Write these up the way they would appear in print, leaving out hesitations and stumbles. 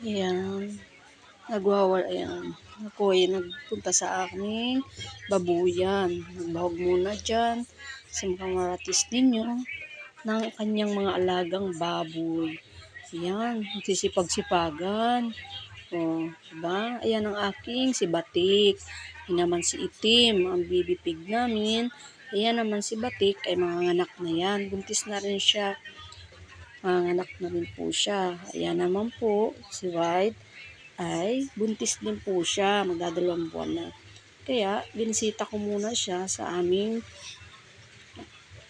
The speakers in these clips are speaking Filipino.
Ayan, ayan. Ako ay nagpunta sa aking babuyan. Nagbahog muna dyan sa mga maratis ninyo ng kanyang mga alagang baboy. Ayan, nagsisipag-sipagan. O, diba? Ayan ang aking si Batik. Ayan naman si Itim, ang baby pig namin. Ayan naman si Batik ay mga anak na yan. Buntis na rin siya. Anak na rin po siya. Ayan naman po si White ay buntis din po siya. Magdadalawang buwan na. Kaya binisita ko muna siya sa aming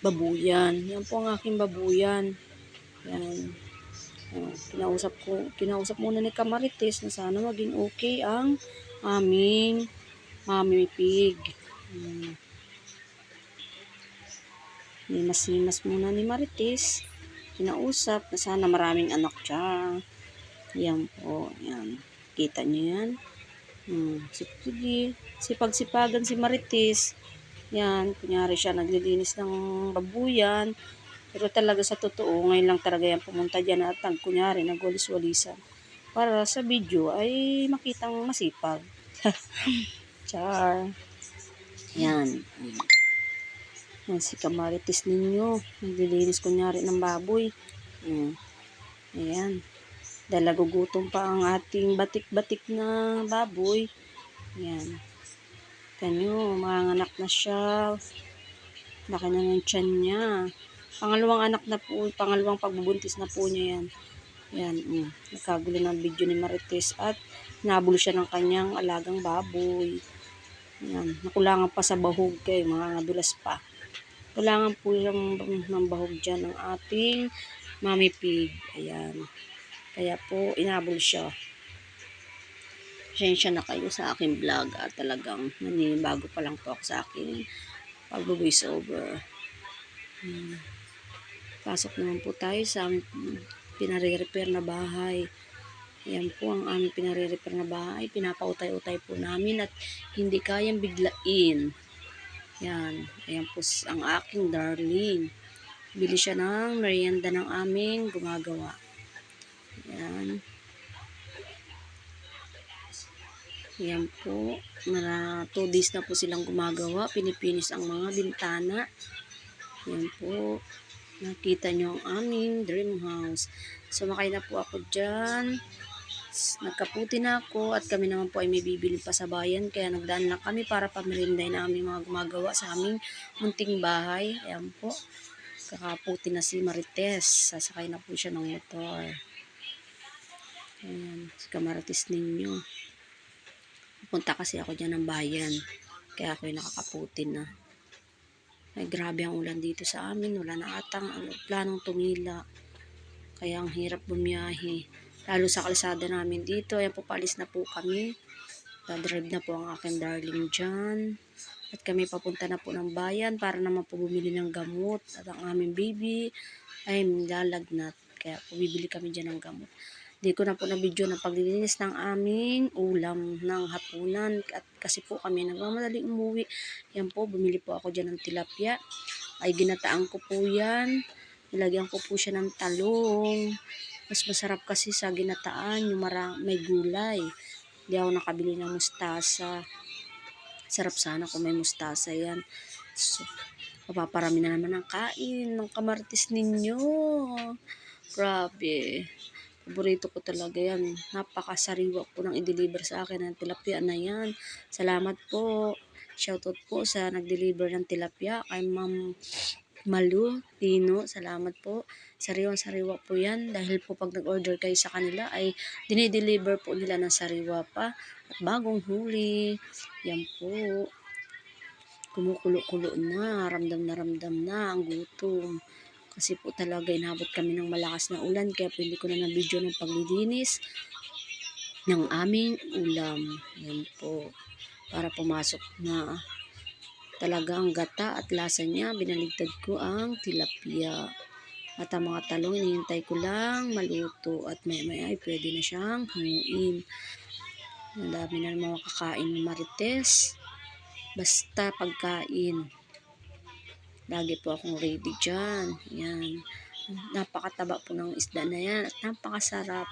babuyan. Yan po ang aking babuyan. Yan. Kinausap muna ni Kamarites na sana maging okay ang aming mommy pig. Limas muna ni Marites. Kinausap na sana maraming anak siya. Yan po. Yan. Kita niyo yan. Sige. Sipag-sipagan si Marites. Yan. Kunyari siya naglilinis ng babuyan. Pero talaga sa totoo, ngayon lang talaga yan pumunta dyan at kunyari nagwalis-walisan. Para sa video ay makitang masipag. Char. Yan. Yan si Kamarites ninyo. Naglilinis kunyari ng baboy. Ayan. Dahil nagugutom pa ang ating batik-batik na baboy. Yan. Kanyo, manganak na siya. Laki na ng tiyan niya. Pangalawang anak na po, pangalawang pagbubuntis na po niya yan. Yan, nagkagulo ng video ni Marites at nabul siya ng kanyang alagang baboy. Yan, nakulangan pa sa bahog kay mga dulas pa. Kulangan po ng bahog dyan ng ating mommy pig. Ayan. Kaya po, inabol siya. Pasensya na kayo sa aking vlog at talagang bago pa lang po ako sa aking pag-voice over. Pasok naman po tayo sa aming pinare-repair na bahay. Ayan po ang aming pinare-repair na bahay. Pinapautay-utay po namin at hindi kayang biglain. Yan. Ayan po ang aking darling. Bili siya ng merienda ng aming gumagawa. Yan. Yan po. 2 days na po silang gumagawa. Pinipinis ang mga bintana. Yan po. Nakita nyo ang aming dream house. Sumakay na po ako dyan. Nagkaputi na ako at kami naman po ay may bibili pa sa bayan. Kaya nagdaan na kami para pamirinday na aming mga gumagawa sa aming munting bahay. Ayan po. Kakaputi na si Marites. Sasakay na po siya ng motor. Ayan. Si Kamarites ninyo. Punta kasi ako dyan ng bayan. Kaya ako yung nakakaputi na. Ay, grabe ang ulan dito sa amin. Wala na atang planong tumila. Kaya ang hirap bumiyahe. Lalo sa kalsada namin dito. Ayan po, palis na po kami. Dadrive na po ang aking darling dyan. At kami papunta na po ng bayan para naman po bumili ng gamot. At ang aming baby ay lalagnat. Kaya po bibili kami dyan ng gamot. Hindi ko na po na-video ng paglilinis ng aming ulam ng hapunan. At kasi po kami nagmamadaling umuwi. Yan po, bumili po ako dyan ng tilapia. Ay ginataan ko po yan. Nilagyan ko po siya ng talong. Mas masarap kasi sa ginataan yung may gulay. Hindi ako nakabili ng mustasa. Sarap sana kung may mustasa yan. So, mapaparami na naman ang kain ng Kamarites ninyo. Grabe. Paborito ko talaga yan. Napakasariwa po nang i-deliver sa akin ng tilapia na yan. Salamat po. Shoutout po sa nag-deliver ng tilapia kay Ma'am Malu Tino. Salamat po. Sariwang-sariwa po yan. Dahil po pag nag-order kayo sa kanila ay dinideliver po nila ng sariwa pa. At bagong huli. Yan po. Kumukulo-kulo na. Ramdam na ang gutom. Kasi po talaga inabot kami ng malakas na ulan. Kaya po hindi ko na na-video ng paglilinis ng aming ulam. Yan po. Para pumasok na talaga ang gata at lasa niya. Binaligtad ko ang tilapia. At ang mga talong, hinihintay ko lang maluto. At may ay pwede na siyang hanguin. Ang dami na mga kakain ni Marites. Basta pagkain. Lagi po akong ready dyan. Yan. Napakataba po ng isda na yan. At napakasarap.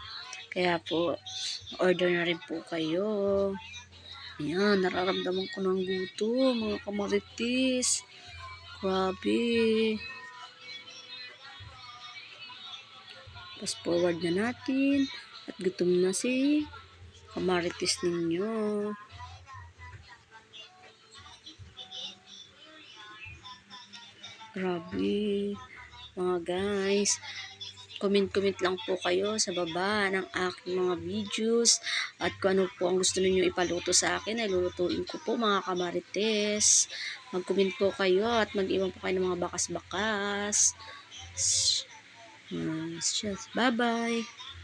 Kaya po, order na rin po kayo. Ayan, nararamdaman ko ng gutom, mga kamaritis. Grabe. Fast forward na natin. At gutom na si kamaritis ninyo. Grabe. Mga guys, comment lang po kayo sa baba ng aking mga videos at kung ano po ang gusto niyo ipaluto sa akin ay lulutuin ko po mga kamarites. Mag-comment po kayo at mag-iwan po kayo ng mga bakas-bakas. Bye bye.